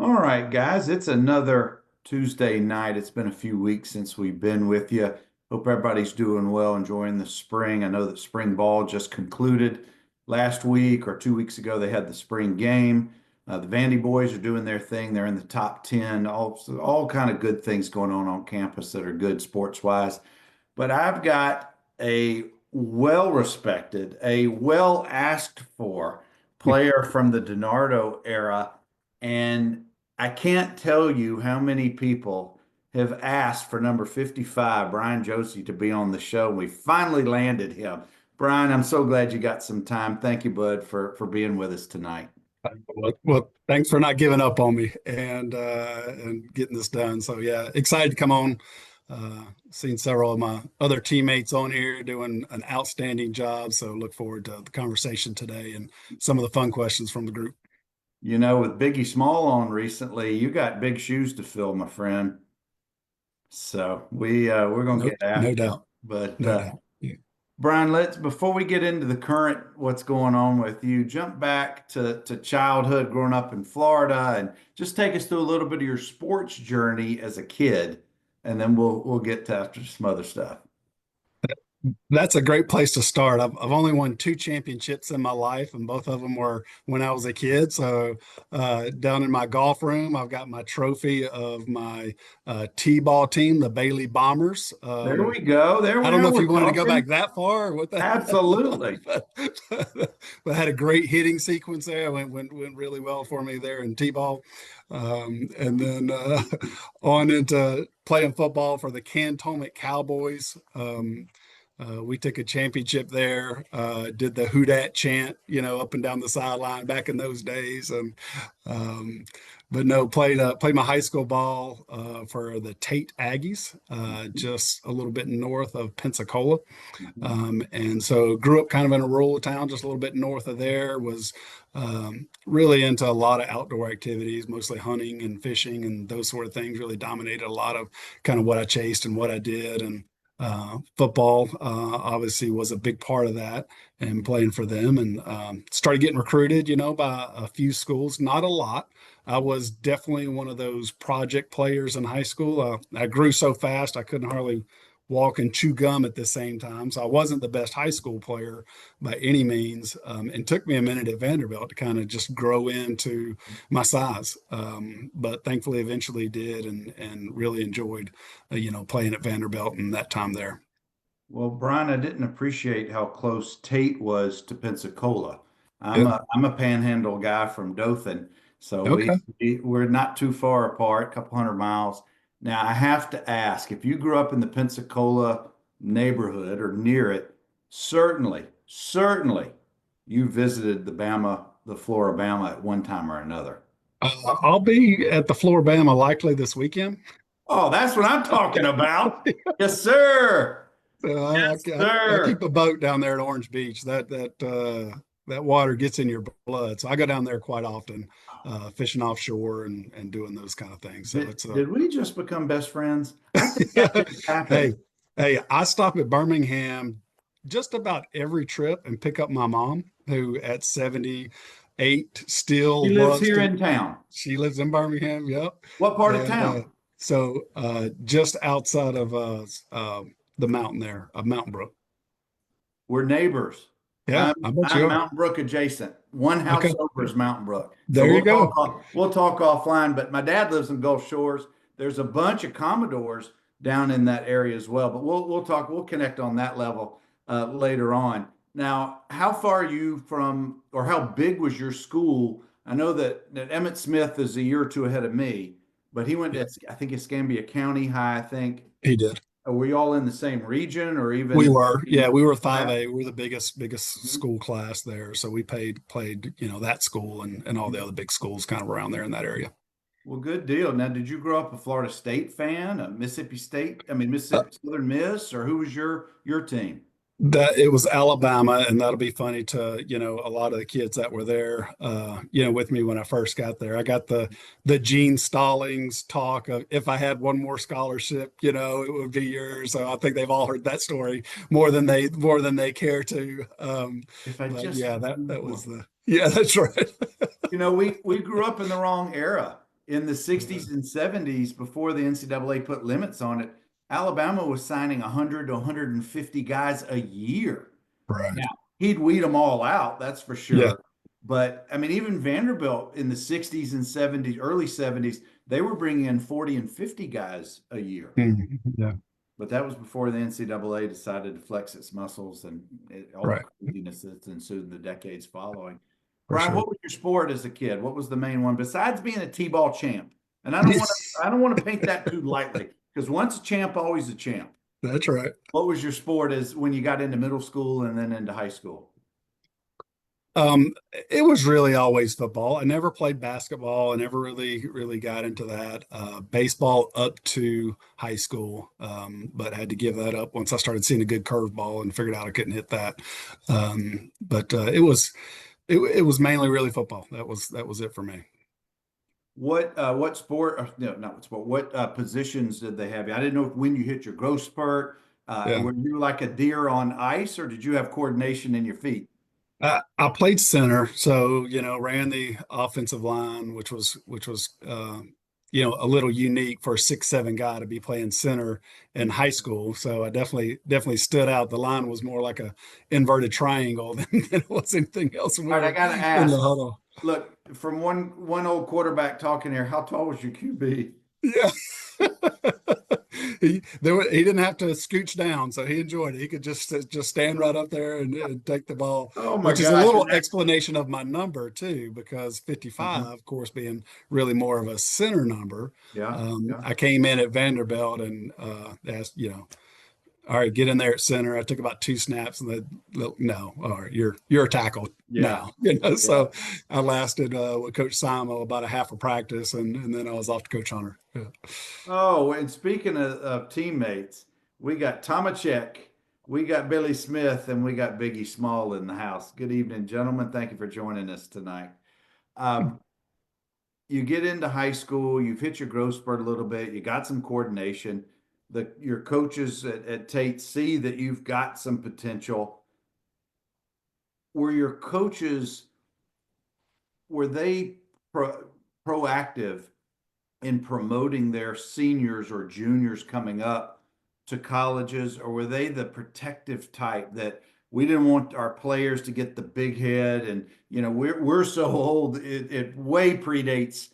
All right, guys, it's another Tuesday night. It's been a few weeks since we've been with you. Hope everybody's doing well, enjoying the spring. I know that spring ball just concluded last week or 2 weeks ago. They had the spring game. The Vandy boys are doing their thing. They're in the top 10. All kind of good things going on campus that are good sports wise. But I've got a well-respected, a well-asked for player from the DiNardo era, and I can't tell you how many people have asked for number 55, Bryan Josey, to be on the show. We finally landed him. Bryan, I'm so glad you got some time. Thank you, bud, for being with us tonight. Well, thanks for not giving up on me and getting this done. So yeah, excited to come on. Seen several of my other teammates on here doing an outstanding job. So look forward to the conversation today and some of the fun questions from the group. You know, with Biggie Small on recently, you got big shoes to fill, my friend. So we're gonna Nope, get no after it. doubt, But no doubt. Yeah. Brian, let's before we get into the current what's going on with you, jump back to childhood, growing up in Florida, and just take us through a little bit of your sports journey as a kid, and then we'll get to after some other stuff. That's a great place to start. I've only won two championships in my life, and both of them were when I was a kid. So, down in my golf room, I've got my trophy of my T-ball team, the Bailey Bombers. There we go. There I we don't know are. if you We're wanted to go back talking. that far or what that, Absolutely. but I had a great hitting sequence there. It went really well for me there in T-ball. And then on into playing football for the Cantonment Cowboys. We took a championship there, did the Who Dat chant, up and down the sideline back in those days. And um, but no, played my high school ball for the Tate Aggies, just a little bit north of Pensacola. And so grew up kind of in a rural town, just a little bit north of there, was really into a lot of outdoor activities, mostly hunting and fishing and those sort of things really dominated a lot of kind of what I chased and what I did. And football obviously was a big part of that and playing for them and started getting recruited, by a few schools, not a lot. I was definitely one of those project players in high school. I grew so fast I couldn't hardly walk and chew gum at the same time. So I wasn't the best high school player by any means. And took me a minute at Vanderbilt to kind of just grow into my size. But thankfully eventually did and really enjoyed, playing at Vanderbilt and that time there. Well, Brian, I didn't appreciate how close Tate was to Pensacola. I'm Yep. a Panhandle guy from Dothan, so Okay. we're not too far apart, a couple hundred miles. Now, I have to ask, if you grew up in the Pensacola neighborhood or near it, certainly you visited the Floribama at one time or another. I'll be at the Floribama likely this weekend. Oh, that's what I'm talking about. Yes, sir. Yes, I keep sir. a boat down there at Orange Beach. That water gets in your blood, so I go down there quite often, fishing offshore and doing those kind of things. So it's Did we just become best friends? I think that just happened. hey, hey, I stop at Birmingham just about every trip and pick up my mom, who at 78 He still lives loves here to. in town. She lives in Birmingham. Yep. What part of And town? so just outside of the mountain there, of Mountain Brook. We're neighbors. Yeah, I'm I bet I'm you are. Mountain Brook adjacent. One house Okay. over is Mountain Brook. So There you go. we'll talk offline. But my dad lives in Gulf Shores. There's a bunch of Commodores down in that area as well. But we'll connect on that level later on. Now, how far are you from, or how big was your school? I know that Emmett Smith is a year or two ahead of me, but he went Yeah, to I think Escambia County High. I think. he did. Were you all in the same region or We even were, in yeah, we were class? 5A. We were the biggest Mhm. school class there. So we played, that school and all the other big schools kind of around there in that area. Well, good deal. Now, did you grow up a Florida State fan, a Mississippi State, I mean Mississippi Southern Miss, or who was your team? That it was Alabama, and that'll be funny to, a lot of the kids that were there, with me when I first got there. I got the Gene Stallings talk of if I had one more scholarship, it would be yours. So I think they've all heard that story more than they care to. If I But just yeah, had that one that was more. the yeah, that's right. We grew up in the wrong era. in the Yeah. 60s and 70s, before the NCAA put limits on it, Alabama was signing 100 to 150 guys a year. Right. Now, he'd weed them all out, that's for Yeah. sure. But I mean, even Vanderbilt in the 60s and 70s, early 70s, they were bringing in 40 and 50 guys a year. Mhm. Yeah. But that was before the NCAA decided to flex its muscles and all the Right. craziness that's ensued in the decades following. For Bryan, sure. what was your sport as a kid? What was the main one besides being a T-ball champ? And Yes. I don't want to paint that too lightly because once a champ, always a champ. That's right. What was your sport as when you got into middle school and then into high school? It was really always football. I never played basketball. I never really got into that. Baseball up to high school, but had to give that up once I started seeing a good curveball and figured out I couldn't hit that. But it was mainly really football. That was it for me. What sport? No, not what sport. What positions did they have you? I didn't know if when you hit your growth spurt, Yeah. were you like a deer on ice, or did you have coordination in your feet? I played center, so ran the offensive line, which was a little unique for a 6'7" guy to be playing center in high school. So I definitely stood out. The line was more like a inverted triangle than it was anything else when we All right, I were gotta in the ask. huddle. Look, from one old quarterback talking here, how tall was your QB? Yeah. He didn't have to scooch down, so he enjoyed it. He could just stand right up there and take the ball, Oh my which is a gosh! little And that, explanation of my number too, because uh-huh. 55, of course, being really more of a center number. Yeah, yeah, I came in at Vanderbilt and asked, all right, get in there at center. I took about two snaps and no, all right, you're a tackle yeah, now. yeah. So I lasted with Coach Simo about a half a practice, and then I was off to Coach Hunter. Yeah. Oh, and speaking of teammates, we got Tomacek, we got Billy Smith, and we got Biggie Small in the house. Good evening, gentlemen. Thank you for joining us tonight. Um, you get into high school, you've hit your growth spurt a little bit, you got some coordination. Your coaches at Tate see that you've got some potential. Were your coaches, were they proactive in promoting their seniors or juniors coming up to colleges, or were they the protective type that we didn't want our players to get the big head? And we're so old, it way predates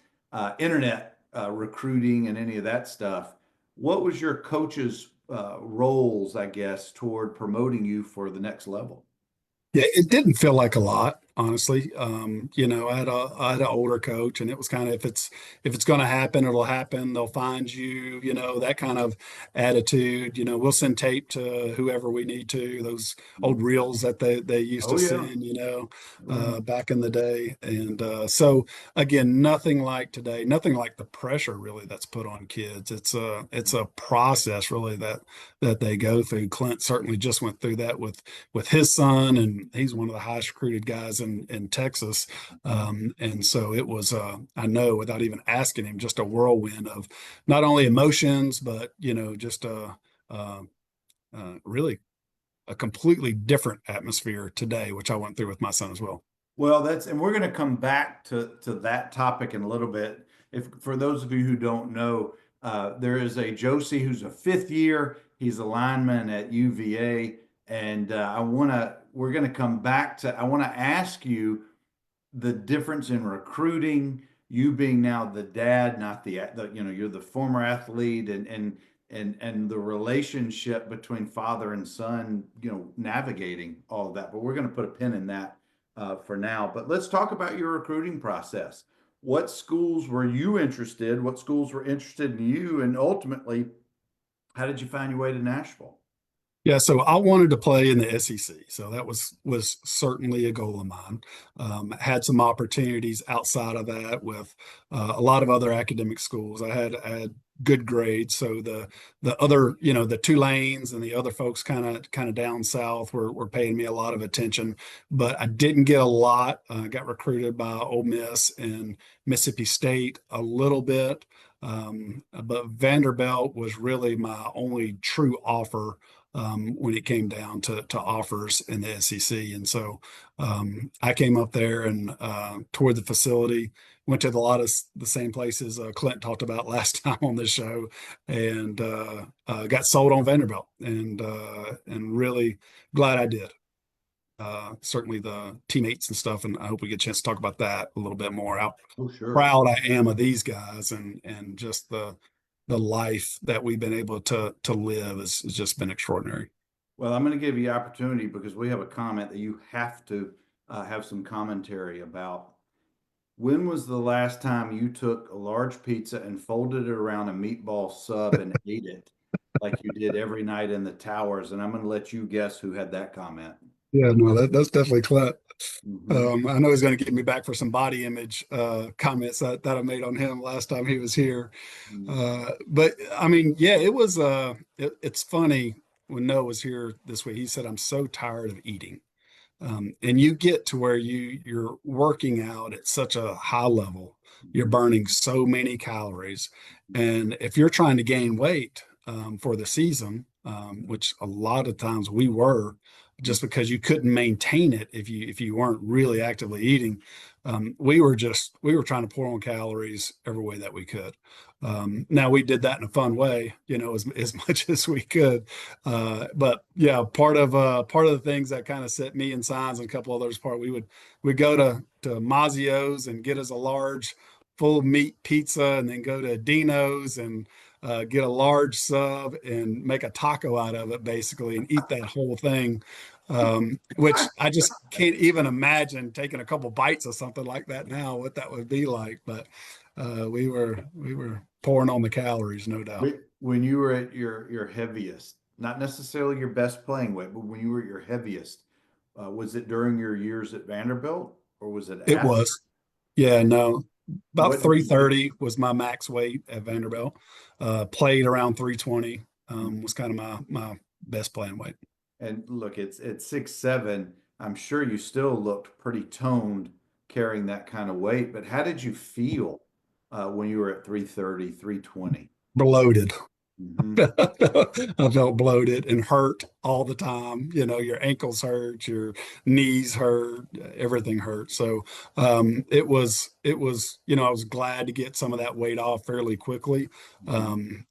internet recruiting and any of that stuff. What was your coach's roles, I guess, toward promoting you for the next level? Yeah, it didn't feel like a lot, honestly. I had an older coach, and it was kind of if it's going to happen, it'll happen. They'll find you, that kind of attitude. We'll send tape to whoever we need to. Those old reels that they used Oh to yeah. send, Oh yeah. back in the day. And so again, nothing like today. Nothing like the pressure really that's put on kids. It's a process really that they go through. Clint certainly just went through that with his son, and he's one of the highest recruited guys in Texas. And so it was, I know, without even asking him, just a whirlwind of not only emotions, but just uh, really a completely different atmosphere today, which I went through with my son as well. Well, and we're going to come back to that topic in a little bit. If for those of you who don't know, there is a Josie who's a fifth year. He's a lineman at UVA, and we're going to come back to. I want to ask you the difference in recruiting, you being now the dad, not you're the former athlete, and the relationship between father and son, navigating all of that. But we're going to put a pin in that for now. But let's talk about your recruiting process. What schools were you interested? What schools were interested in you? And ultimately, how did you find your way to Nashville? Yeah, so I wanted to play in the SEC, so that was certainly a goal of mine. Had some opportunities outside of that with a lot of other academic schools. I had good grades, so the other the Tulanes and the other folks kind of down south were paying me a lot of attention, but I didn't get a lot. Got recruited by Ole Miss and Mississippi State a little bit, but Vanderbilt was really my only true offer when it came down to offers in the SEC. And so I came up there and toured the facility, went to a lot of the same places Clint talked about last time on this show, and got sold on Vanderbilt, and really glad I did. Certainly the teammates and stuff, and I hope we get a chance to talk about that a little bit more. How Oh, sure. proud I am of these guys, and just the life that we've been able to live has just been extraordinary. Well, I'm going to give you opportunity because we have a comment that you have to have some commentary about. When was the last time you took a large pizza and folded it around a meatball sub and ate it like you did every night in the towers? And I'm going to let you guess who had that comment. Yeah, no, that's definitely Clint. Hmm. I know he's going to get me back for some body image comments that I made on him last time he was here. But I mean, yeah, it was. It's funny when Noah was here this week. He said, "I'm so tired of eating." And you get to where you're working out at such a high level, you're burning so many calories, and if you're trying to gain weight for the season, which a lot of times we were, just because you couldn't maintain it if you weren't really actively eating, we were trying to pour on calories every way that we could. Now we did that in a fun way, as much as we could. But yeah, part of the things that kind of set me and Signs and a couple others apart, we'd go to Mazio's and get us a large full meat pizza, and then go to Dino's and get a large sub and make a taco out of it, basically, and eat that whole thing. Which I just can't even imagine taking a couple bites of something like that now, what that would be like. But we were pouring on the calories, no doubt. When you were at your heaviest, not necessarily your best playing weight, but when you were at your heaviest, was it during your years at Vanderbilt or was it It after? was. Yeah, no. About What did you do? 330 was my max weight at Vanderbilt. Played around 320, was kind of my best playing weight. And look, it's at 6'7". I'm sure you still looked pretty toned carrying that kind of weight, but how did you feel when you were at 330, 320? Bloated. Mm-hmm. I felt bloated and hurt all the time. Your ankles hurt, your knees hurt, everything hurt. So I was glad to get some of that weight off fairly quickly. I'm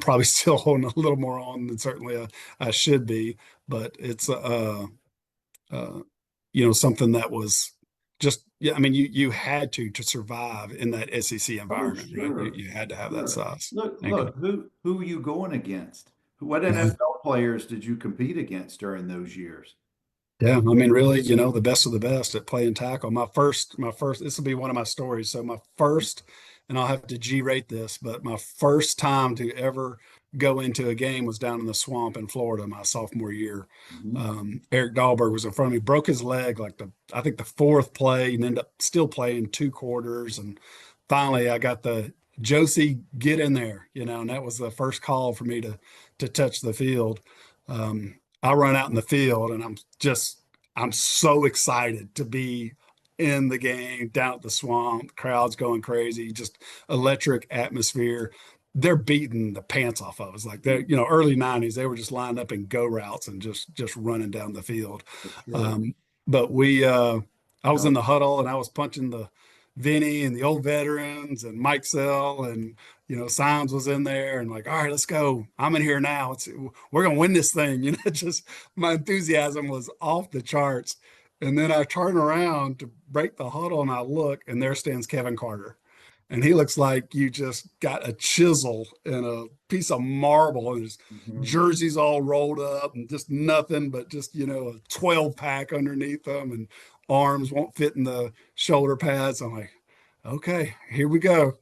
probably still holding a little more on than certainly I should be, but it's uh, something that was just, yeah. I mean, you had to survive in that SEC Oh, environment, right? You sure. you had to have that Sure. size Look, ankle. who are you going against? What Yeah. NFL players did you compete against during those years? Yeah, I mean, really, the best of the best at playing tackle. My first, this will be one of my stories. So my first, and I'll have to G-rate this, but my first time to ever go into a game was down in the swamp in Florida, my sophomore year. Mhm. Eric Dahlberg was in front of me, broke his leg like I think the fourth play, and ended up still playing 2 quarters. And finally, I got the Josey get in there, and that was the first call for me to touch the field. I run out in the field, and I'm so excited to be in the game down at the swamp, crowds going crazy, just electric atmosphere. They're beating the pants off of us. Like they're, early 90s, they were just lined up in go routes and just running down the field. For sure. Um, but I was in No. the huddle, and I was punching the Vinny and the old veterans and Mike Sell, and Signs was in there, and like, all right, let's go. I'm in here now. We're gonna win this thing. Just my enthusiasm was off the charts. And then I turn around to break the huddle, and I look, and there stands Kevin Carter. And he looks like you just got a chisel and a piece of marble, and his Mhm. jersey's all rolled up, and just nothing but just, a 12 pack underneath them, and arms won't fit in the shoulder pads. I'm like, okay, here we go.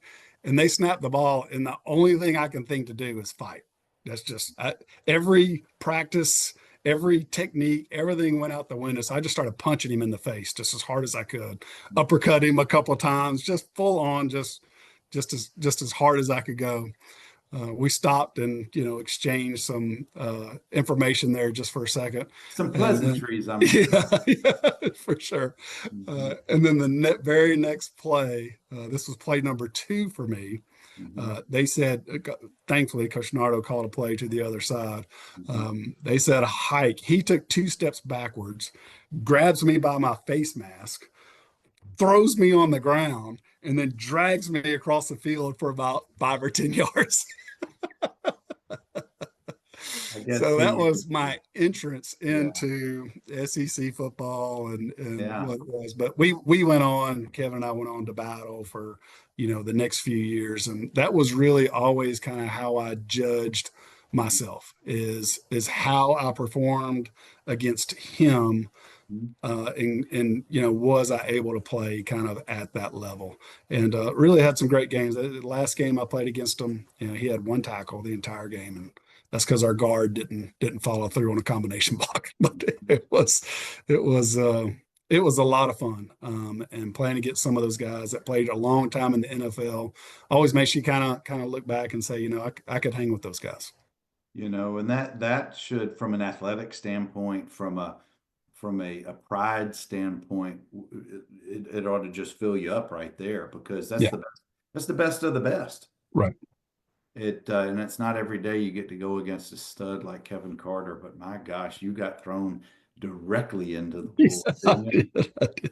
And they snap the ball, and the only thing I can think to do is fight. That's just every practice, every technique, everything went out the window. So I just started punching him in the face just as hard as I could, uppercut him a couple of times, just full on, just as hard as I could go. We stopped and exchanged some information there just for a second, Some and then pleasantries, I'm sure. yeah, yeah, for sure. Mhm. And then the very next play, this was play number 2 for me. Mhm. They said, thankfully, Coach Nardo called a play to the other side. Mhm. They said a hike. He took 2 steps backwards, grabs me by my face mask, throws me on the ground, and then drags me across the field for about 5 or 10 yards. I guess So that he, was my entrance yeah, into SEC football and yeah. what it was. But we went on, Kevin and I went on to battle for, the next few years. And that was really always kind of how I judged myself is how I performed against him. Mhm. And was I able to play kind of at that level? And really had some great games. The last game I played against him, he had one tackle the entire game, and that's because our guard didn't follow through on a combination block. But it was it was a lot of fun, and playing against some of those guys that played a long time in the NFL always makes you kind of look back and say, I could hang with those guys. And that should, from an athletic standpoint, from a pride standpoint, it ought to just fill you up right there because Yeah, that's the best of the best. right. And it's not every day you get to go against a stud like Kevin Carter, but my gosh, you got thrown directly into the Yeah, pool, I didn't you? did. I did.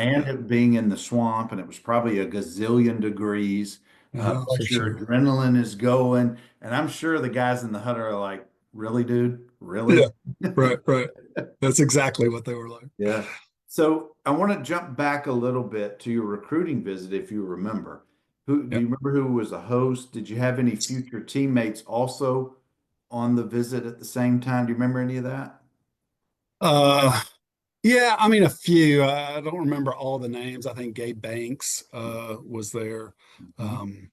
And it being in the swamp, and it was probably a gazillion degrees. For Plus your sure. adrenaline is going, and I'm sure the guys in the hut are like, "Really, dude? Yeah, Really?" right, right. That's exactly what they were like. Yeah. So I want to jump back a little bit to your recruiting visit, if you remember. Who do Yeah. you remember who was a host? Did you have any future teammates also on the visit at the same time? Do you remember any of that? Uh, yeah, I mean a few. I don't remember all the names. I think Gabe Banks was there. Mhm. Um,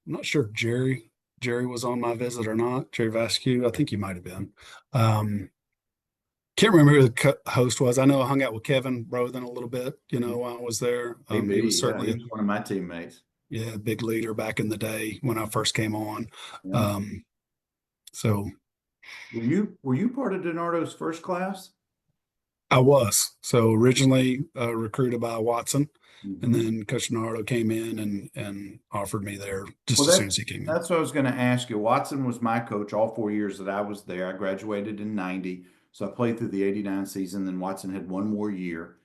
I'm not sure if Jerry was on my visit or not. Jerry Vasquez, I think he might have been. Um, can't remember who the host was. I know I hung out with Kevin Rothen a little bit, while I was there. He was AB, yeah, certainly he was one of my teammates. a big leader back in the day when I first came on. Yeah. Um, so Were you part of DiNardo's first class? I was. So originally recruited by Watson, and Hmm. then Coach Nardo came in and offered me there Well, just as soon as he came in. that's what I was going to ask you. Watson was my coach all 4 years that I was there. I graduated in 90, so I played through the 89 season. Then Watson had one more year.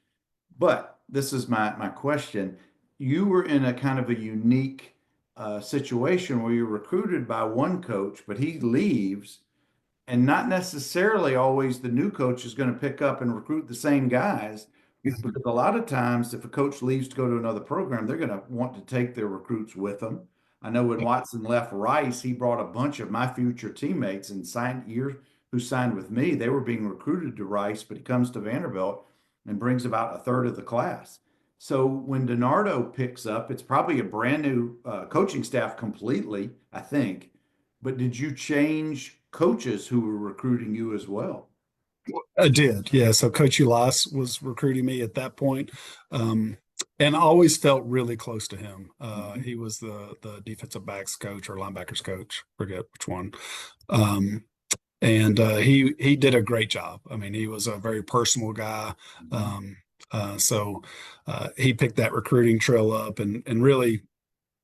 But this is my question. You were in a kind of a unique situation where you're recruited by one coach, but he leaves, and not necessarily always the new coach is going to pick up and recruit the same guys. Mhm. Because a lot of times, if a coach leaves to go to another program, they're going to want to take their recruits with them. I know when Watson left Rice, he brought a bunch of my future teammates and who signed with me. They were being recruited to Rice, but he comes to Vanderbilt and brings about a third of the class. So when DiNardo picks up, it's probably a brand new coaching staff completely, I think. But did you change coaches who were recruiting you as well? I did, yeah. So Coach Ulas was recruiting me at that point, and I always felt really close to him. Mhm. He was the defensive backs coach or linebackers coach, forget which one. Um, and he did a great job. I mean, he was a very personal guy. Mhm. Um, so he picked that recruiting trail up and really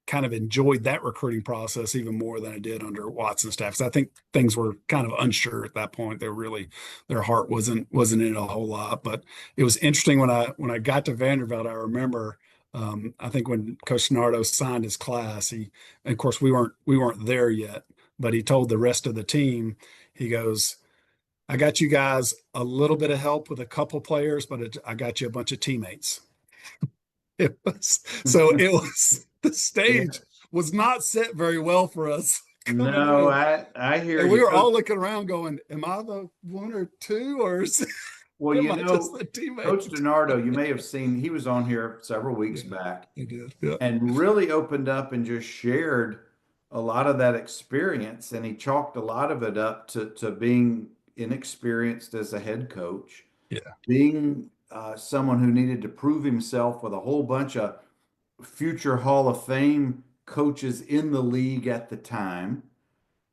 kind of enjoyed that recruiting process even more than I did under Watson's staff. Because I think things were kind of unsure at that point. They were really their heart wasn't in it a whole lot. But it was interesting when I got to Vanderbilt. I remember I think when Coach Nardo signed his class, and of course we weren't there yet, but he told the rest of the team, he goes, I got you guys a little bit of help with a couple players, but I got you a bunch of teammates. It was the stage Yeah. was not set very well for us coming No, in. I hear And we you, were all Coach. looking around going, am I the one or two, or Well, am I just the Coach teammate? DiNardo, you may have seen he was on here several weeks Yeah, back I did. Yeah. and really opened up and just shared a lot of that experience. And he chalked a lot of it up to being inexperienced as a head coach, Yeah. being someone who needed to prove himself with a whole bunch of future Hall of Fame coaches in the league at the time.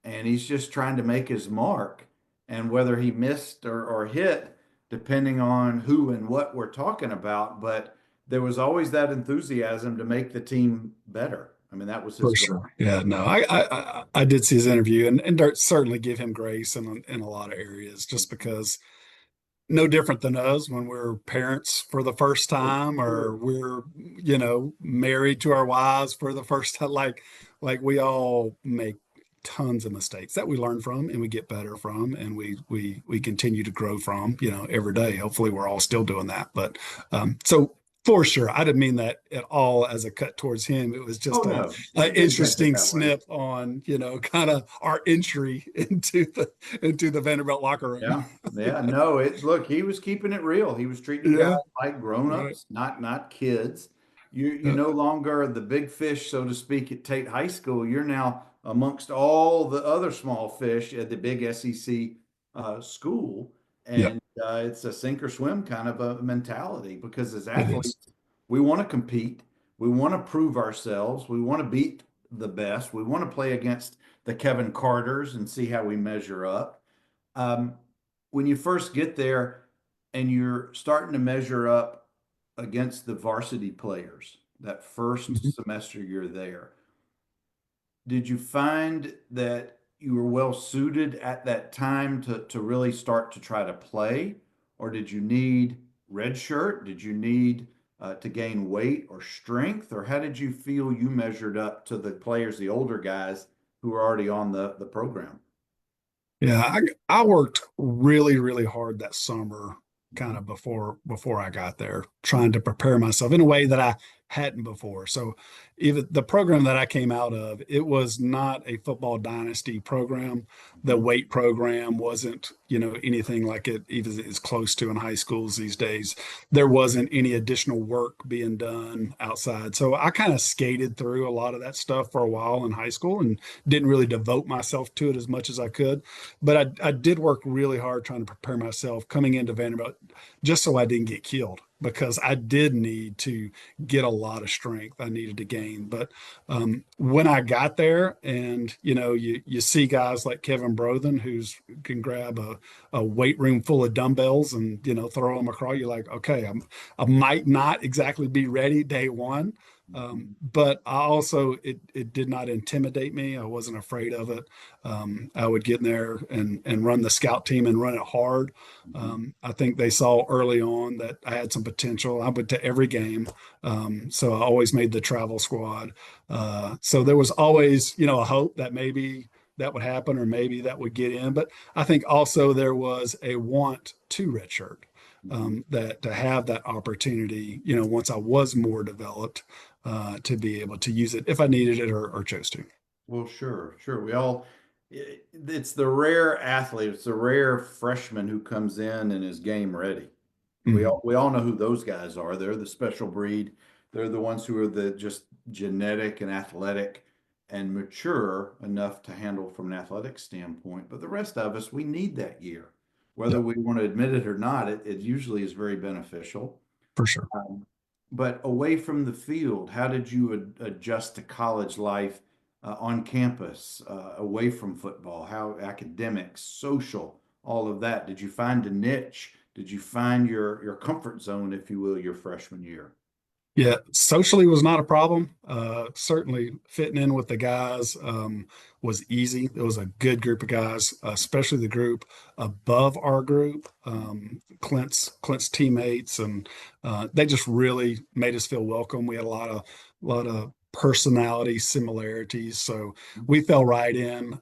And he's just trying to make his mark. And whether he missed or hit, depending on who and what we're talking about, but there was always that enthusiasm to make the team better. I mean, that was his For goal. sure. Yeah, no, I did see his interview and certainly give him grace in a lot of areas just because no different than us when we're parents for the first Oh, time, or sure. we're, married to our wives for the first time. Like we all make tons of mistakes that we learn from and we get better from, and we continue to grow from, every day. Hopefully we're all still doing that. But so for sure, I didn't mean that at all as a cut towards him. It was Oh, just no, a I didn't take it interesting that way. snip on, kind of our entry into the Vanderbilt locker room. Yeah, yeah, no, look, he was keeping it real. He was treating guys Yeah, like right. grown-ups, not kids. You Uh, no longer the big fish, so to speak, at Tate High School. You're now amongst all the other small fish at the big SEC school, yeah, and it's a sink or swim kind of a mentality because as it is. athletes, we want to compete, we want to prove ourselves, we want to beat the best, we want to play against the Kevin Carters and see how we measure up. um, when you first get there and you're starting to measure up against the varsity players that Mhm. first semester you're there, did you find that you were well suited at that time to really start to try to play? Or did you need red shirt? Did you need to gain weight or strength? Or how did you feel you measured up to the players, the older guys who were already on the program? Yeah, I worked really, really hard that summer, kind of before I got there, trying to prepare myself in a way that I hadn't before. So even the program that I came out of, it was not a football dynasty program. The Mhm. weight program wasn't, anything like it even is close to in high schools these days. There wasn't any additional work being done outside. So I kind of skated through a lot of that stuff for a while in high school and didn't really devote myself to it as much as I could. But I did work really hard trying to prepare myself coming into Vanderbilt just so I didn't get killed, because I did need to get a lot of strength I needed to gain. But when I got there, and you see guys like Kevin Brothen, who's can grab a weight room full of dumbbells and throw them across, you're like, okay, I might not exactly be ready day one. But I also, it did not intimidate me. I wasn't afraid of it. I would get in there and run the scout team and run it hard. Mhm. I think they saw early on that I had some potential. I went to every game, so I always made the travel squad. So there was always, a hope that maybe that would happen or maybe that would get in. But I think also there was a want to redshirt, Mhm. that to have that opportunity, once I was more developed, to be able to use it if I needed it or chose to. Well, sure, sure. It's the rare athlete, it's the rare freshman who comes in and is game ready. Mhm. We all know who those guys are. They're the special breed. They're the ones who are the just genetic and athletic and mature enough to handle from an athletic standpoint. But the rest of us, we need that year. Whether Yep, we want to admit it or not, it usually is very beneficial. for sure. Um, but away from the field, how did you adjust to college life on campus, away from football? How academics, social, all of that? Did you find a niche? Did you find your comfort zone, if you will, your freshman year? Yeah, socially was not a problem. Certainly fitting in with the guys was easy. It was a good group of guys, especially the group above our group, Clint's teammates, and they just really made us feel welcome. We had a lot of personality similarities, so we fell right in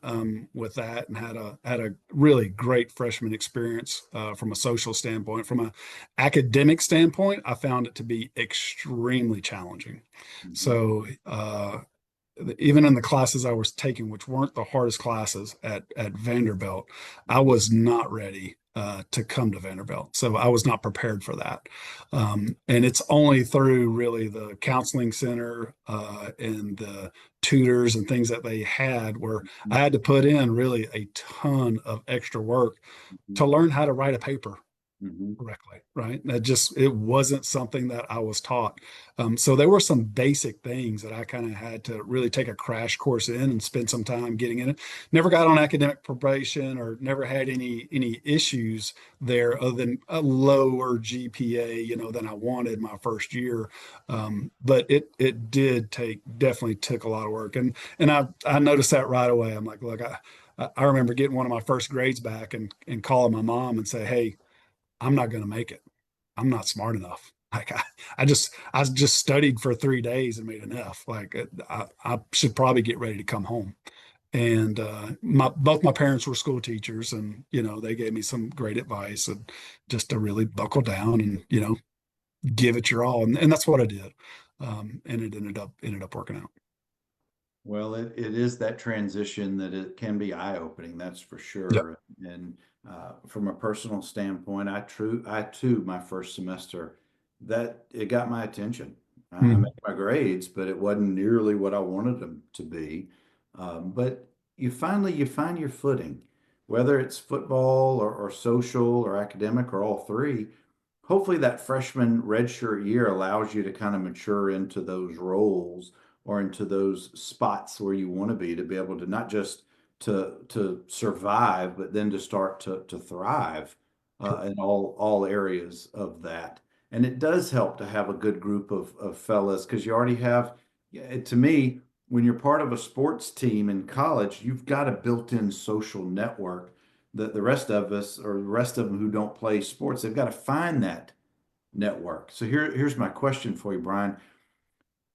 with that and had a really great freshman experience from a social standpoint. From a academic standpoint, I found it to be extremely challenging. Mhm. So even in the classes I was taking, which weren't the hardest classes at Vanderbilt, I was not ready to come to Vanderbilt. So I was not prepared for that. And it's only through really the counseling center and the tutors and things that they had where I had to put in really a ton of extra work to Mhm. learn how to write a paper Mhm. correctly, right? It wasn't something that I was taught. So there were some basic things that I kind of had to really take a crash course in and spend some time getting in it. Never got on academic probation or never had any issues there other than a lower GPA, than I wanted my first year. But it did definitely took a lot of work, and I noticed that right away. I'm like, look, I remember getting one of my first grades back and calling my mom and say, hey, I'm not going to make it. I'm not smart enough. Like I just studied for 3 days and made an F. Like I should probably get ready to come home. And both my parents were school teachers, and they gave me some great advice and just to really buckle down and give it your all, and that's what I did. And it ended up working out. Well, it is that transition that it can be eye-opening, that's for Yep. sure. And from a personal standpoint, I too, my first semester, that it got my attention. I made Mhm. my grades, but it wasn't nearly what I wanted them to be. But you find your footing, whether it's football or social or academic or all three. Hopefully that freshman redshirt year allows you to kind of mature into those roles or into those spots where you want to be able to not just to survive, but then to start to thrive Sure. in all areas of that. And it does help to have a good group of fellas because you already have, yeah, to me, when you're part of a sports team in college, you've got a built-in social network that the rest of us or the rest of them who don't play sports, they've got to find that network. So here's my question for you, Bryan.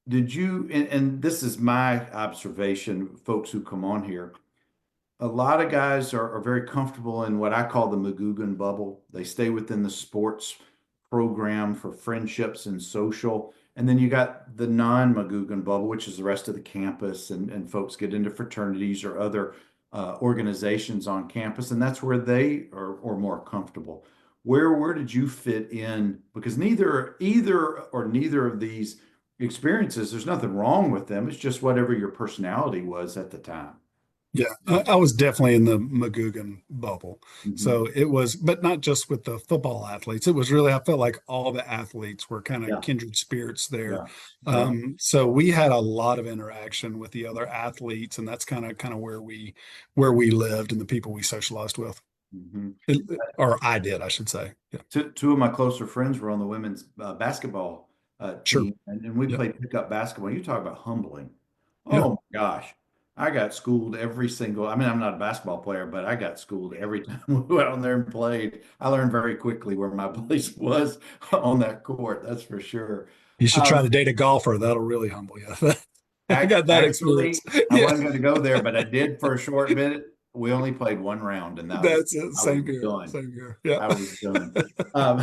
Did you, and this is my observation, folks who come on here, a lot of guys are very comfortable in what I call the Magoogan bubble. They stay within the sports program for friendships and social. And then you got the non-Magoogan bubble, which is the rest of the campus, and folks get into fraternities or other organizations on campus, and that's where they are more comfortable. Where did you fit in? Because neither of these experiences, there's nothing wrong with them. It's just whatever your personality was at the time. Yeah, I was definitely in the Magoogan bubble. Mhm. So it was, but not just with the football athletes. It was really, I felt like all the athletes were kind of Yeah, kindred spirits there. yeah, yeah. So we had a lot of interaction with the other athletes, and that's kind of where we lived and the people we socialized with. Mhm. Or I did, I should say. Yeah, Two of my closer friends were on the women's basketball sure. team, and we Yep. played pickup basketball. You talk about humbling. Yeah. Oh my gosh. I got schooled every single, I mean, I'm not a basketball player, but I got schooled every time we went on there and played. I learned very quickly where my place was on that court, that's for sure. You should try Um, to date a golfer. That'll really humble you. I got that experience. Actually, I Yeah. wasn't going to go there, but I did for a short bit. We only played one round, and That's it. I was Same here. done. Same here. Yeah. I was done. Um,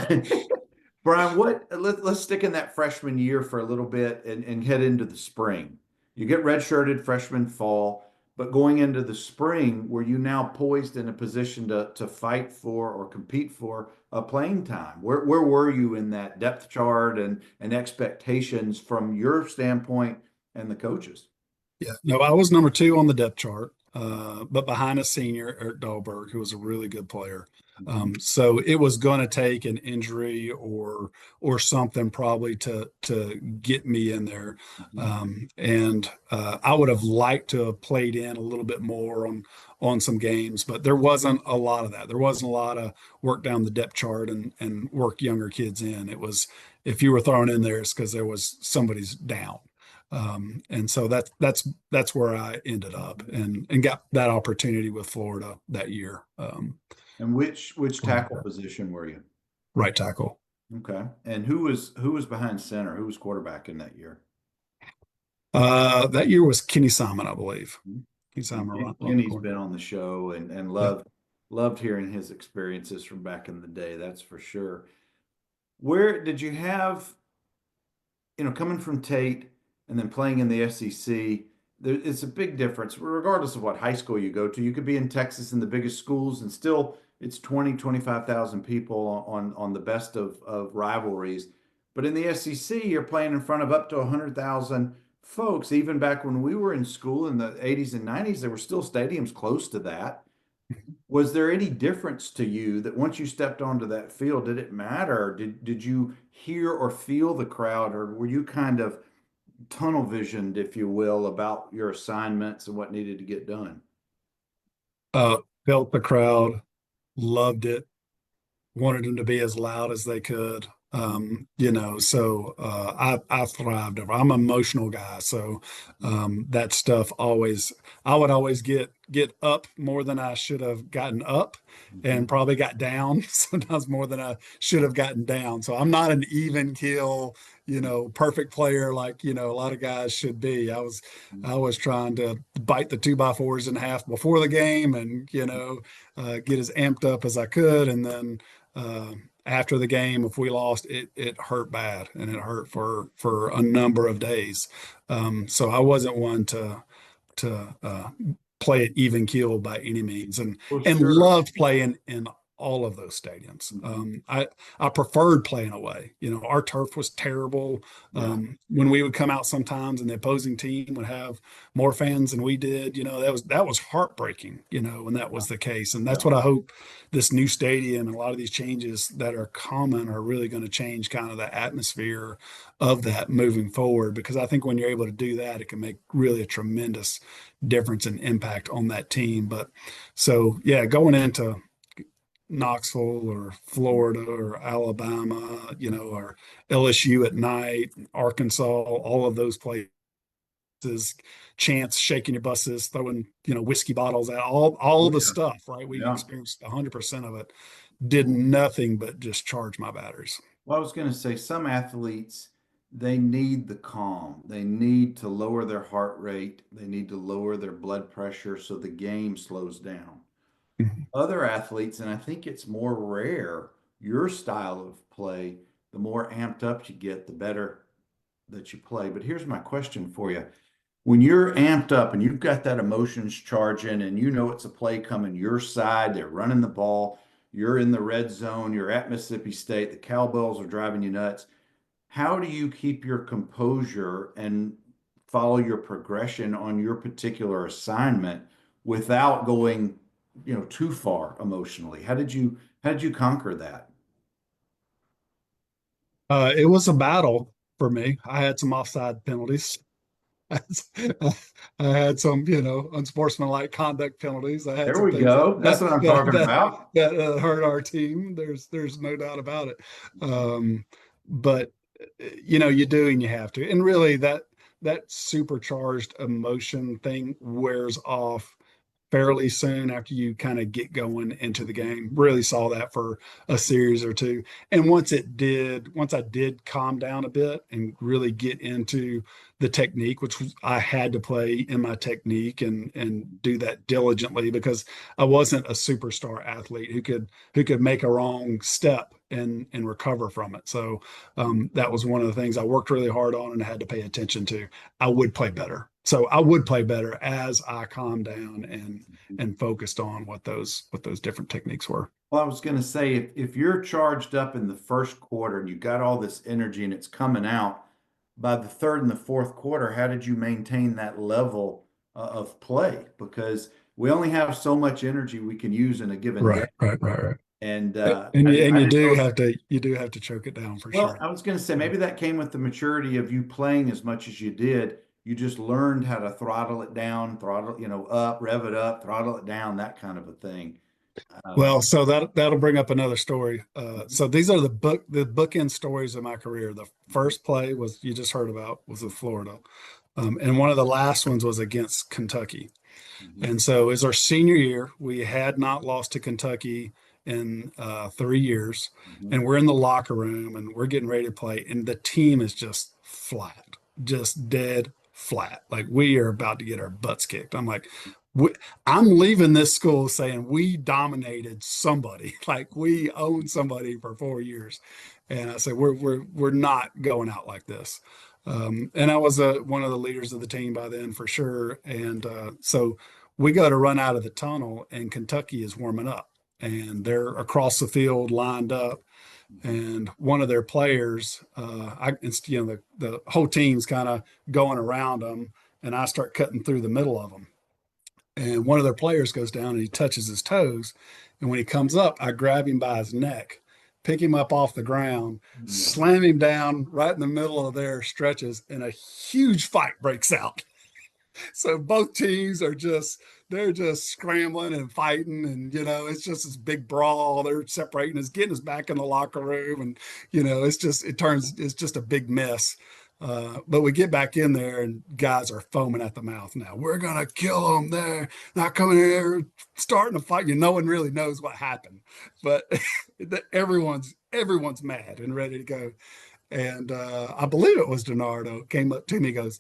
Bryan, let's stick in that freshman year for a little bit and head into the spring. You get redshirted freshman fall, but going into the spring, were you now poised in a position to fight for or compete for a playing time? Where were you in that depth chart and expectations from your standpoint and the coaches? Yeah. No, I was number two on the depth chart, but behind a senior, Eric Dahlberg, who was a really good player. Mhm, So it was going to take an injury or something probably to get me in there. mhm, And I would have liked to have played in a little bit more on some games, but there wasn't a lot of that. There wasn't a lot of work down the depth chart and work younger kids in. It was if you were thrown in there, it's because there was somebody's down. And so that's where I ended up mhm. and got that opportunity with Florida that year. And which Playing tackle position were you? right tackle. Okay. And who was behind center? Who was quarterback in that year? That year was Kenny Simon, I believe. Mhm. Kenny And Simon run the Kenny's corner. been on the show and Yeah. loved hearing his experiences from back in the day, that's for sure. Where did you have, coming from Tate and then playing in the SEC, it's a big difference, regardless of what high school you go to. You could be in Texas in the biggest schools and still it's 25,000 people on the best of rivalries. But in the SEC, you're playing in front of up to 100,000 folks. Even back when we were in school in the 80s and 90s, there were still stadiums close to that. Was there any difference to you that once you stepped onto that field, did it matter? Did you hear or feel the crowd, or were you kind of tunnel visioned, if you will, about your assignments and what needed to get done? Felt the crowd, loved it, wanted them to be as loud as they could. So I thrived over. I'm an emotional guy, so that stuff always I would always get up more than I should have gotten up, Mhm. and probably got down sometimes more than I should have gotten down. So I'm not an even kill, perfect player like a lot of guys should be. I was trying to bite the 2x4s in half before the game, and get as amped up as I could, and then. After the game, if we lost, it hurt bad, and it hurt for a number of days. So I wasn't one to play it even keel by any means, Well, and sure. loved playing in all of those stadiums. Mhm. I preferred playing away. Our turf was terrible. Yeah. When we would come out sometimes, and the opposing team would have more fans than we did, that was heartbreaking. When that Yeah. was the case, and that's Yeah. what I hope this new stadium and a lot of these changes that are common are really going to change kind of the atmosphere of that moving forward. Because I think when you're able to do that, it can make really a tremendous difference and impact on that team. But so yeah, going into Knoxville or Florida or Alabama, or LSU at night, Arkansas, all of those places, chance shaking your buses, throwing, whiskey bottles at all Oh, of the yeah. stuff, right? We Yeah. experienced 100% of it, did nothing but just charge my batteries. Well, I was going to say some athletes, they need the calm. They need to lower their heart rate. They need to lower their blood pressure so the game slows down. Mhm. Other athletes, and I think it's more rare, your style of play, the more amped up you get, the better that you play. But here's my question for you. When you're amped up and you've got that emotions charging and you know it's a play coming your side, they're running the ball, you're in the red zone, you're at Mississippi State, the cowbells are driving you nuts. How do you keep your composure and follow your progression on your particular assignment without going, too far emotionally? How did you conquer that? It was a battle for me. I had some offside penalties. I had some, unsportsmanlike conduct penalties. I had There some we things that go. That's that what I'm that talking that, about. that hurt our team. There's no doubt about it. But you do and you have to. And really, that supercharged emotion thing wears off fairly soon after you kind of get going into the game. Really saw that for a series or two. And once I did calm down a bit and really get into the technique, which I had to play in my technique and do that diligently, because I wasn't a superstar athlete who could make a wrong step and recover from it. So that was one of the things I worked really hard on and had to pay attention to. I would play better. So I would play better as I calmed down and focused on what those different techniques were. Well, I was going to say, if you're charged up in the first quarter and you got all this energy and it's coming out, by the third and the fourth quarter, how did you maintain that level of play? Because we only have so much energy we can use in a given day. Right, right, right, right. And And I, you and I you didn't do know. have to choke it down for Well, sure. I was going to say maybe that came with the maturity of you playing as much as you did. You just learned how to throttle it down, throttle, up, rev it up, throttle it down, that kind of a thing. Um, Well, so that'll bring up another story. So these are the bookend stories of my career. The first play was you just heard about was with Florida, and one of the last ones was against Kentucky. mhm, And so, as our senior year, we had not lost to Kentucky in 3 years, mhm, and we're in the locker room and we're getting ready to play, and the team is just flat, just dead flat. Like we are about to get our butts kicked. I'm like, we, I'm leaving this school saying we dominated somebody, like we owned somebody for 4 years, and I said we're not going out like this. And I was one of the leaders of the team by then for sure. And so we go to run out of the tunnel, and Kentucky is warming up, and they're across the field lined up. mhm, And one of their players, the whole team's kind of going around them, and I start cutting through the middle of them. And one of their players goes down and he touches his toes. And when he comes up, I grab him by his neck, pick him up off the ground, yeah. slam him down right in the middle of their stretches, and a huge fight breaks out. So both teams are they're just scrambling and fighting, and it's just this big brawl. They're separating us, getting us back in the locker room, and it's just a big mess. But we get back in there, and guys are foaming at the mouth now. We're gonna kill them. They're not coming here, starting a fight. No one really knows what happened, but everyone's mad and ready to go. And I believe it was DiNardo came up to me, goes,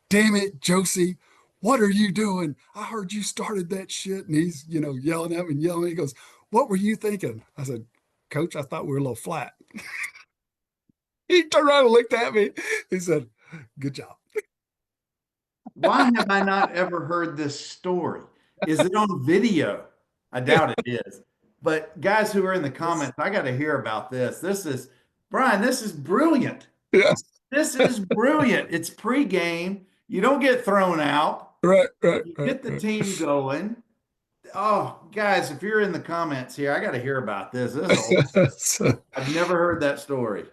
"Damn it, Josey, what are you doing? I heard you started that shit." And he's, yelling at me and yelling. He goes, "What were you thinking?" I said, "Coach, I thought we were a little flat." He turned around and looked at me. He said, "Good job." Why have I not ever heard this story? Is it on video? I doubt it is. But guys who are in the comments, I got to hear about this. Bryan, this is brilliant. Yes. This is brilliant. It's pregame. You don't get thrown out. Right, right, You right, get the team going. Oh, guys, if you're in the comments here, I got to hear about this. This is old. right. So, I've never heard that story.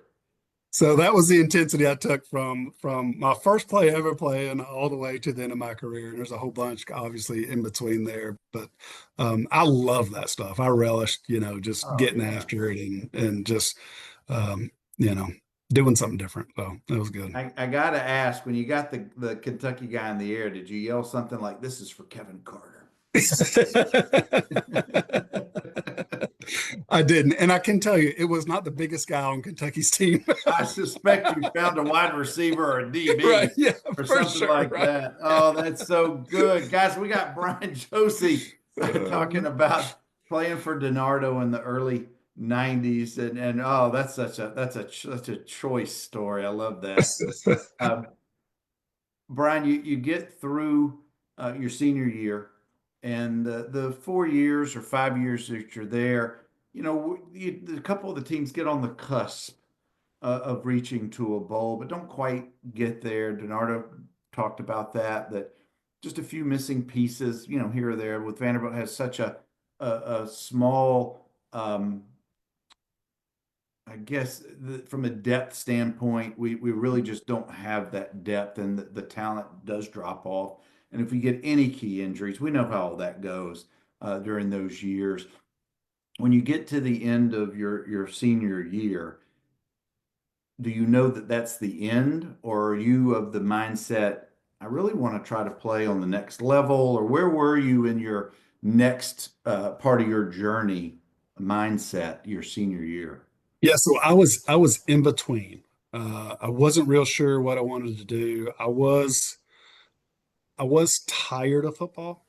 so that was the intensity I took from my first play ever playing all the way to the end of my career. And there's a whole bunch, obviously, in between there. But I love that stuff. I relished, just Oh, getting yeah. after it and just, um, you know, doing something different. So it was good. I got to ask, when you got the Kentucky guy in the air, did you yell something like, "This is for Kevin Carter"? I didn't. And I can tell you, it was not the biggest guy on Kentucky's team. I suspect you found a wide receiver or a Right. DB Yeah, or for something sure. like Right. that. Oh, that's so good. Guys, we got Bryan Josey talking about playing for DiNardo in the early 90s. And oh, such a choice story. I love that. Um, Bryan, you get through your senior year, and the 4 years or 5 years that you're there, a couple of the teams get on the cusp of reaching to a bowl, but don't quite get there. DiNardo talked about that just a few missing pieces, here or there. With Vanderbilt has such a small, I guess from a depth standpoint, we really just don't have that depth, and the talent does drop off. And if we get any key injuries, we know how all that goes during those years. When you get to the end of your senior year, do you know that that's the end, or are you of the mindset, I really want to try to play on the next level, or where were you in your next part of your journey mindset your senior year? Yeah, so I was in between. I wasn't real sure what I wanted to do. I was tired of football,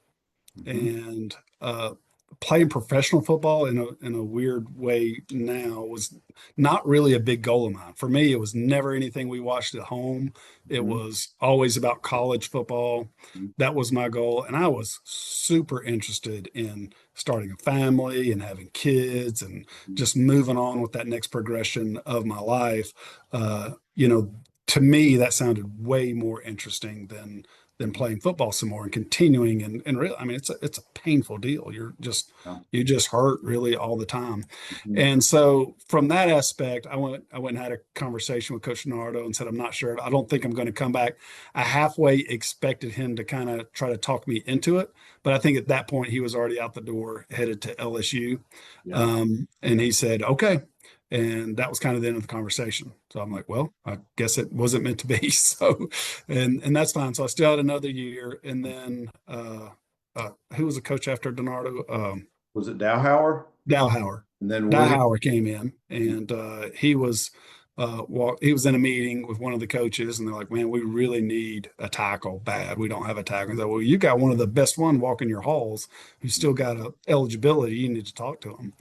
Mhm. and playing professional football in a weird way now was not really a big goal of mine. For me, it was never anything we watched at home. It Mhm. was always about college football. That was my goal, and I was super interested in starting a family and having kids and Mhm. just moving on with that next progression of my life. To me, that sounded way more interesting than playing football some more and continuing and really, I mean, it's a painful deal. Yeah. You just hurt really all the time. Mhm. And so from that aspect, I went and had a conversation with Coach Nardo and said, "I'm not sure. I don't think I'm going to come back." I halfway expected him to kind of try to talk me into it, but I think at that point he was already out the door headed to LSU. Yeah. And he said, "Okay." And that was kind of the end of the conversation. So I'm like, well, I guess it wasn't meant to be. So, and that's fine. So I still had another year, and then who was the coach after DiNardo? Was it Dowhauer? Dowhauer. And then William? Dowhauer came in, and he was in a meeting with one of the coaches, and they're like, "Man, we really need a tackle bad. We don't have a tackle." And they're like, "Well, you got one of the best one walking your halls who's still got a eligibility. You need to talk to him."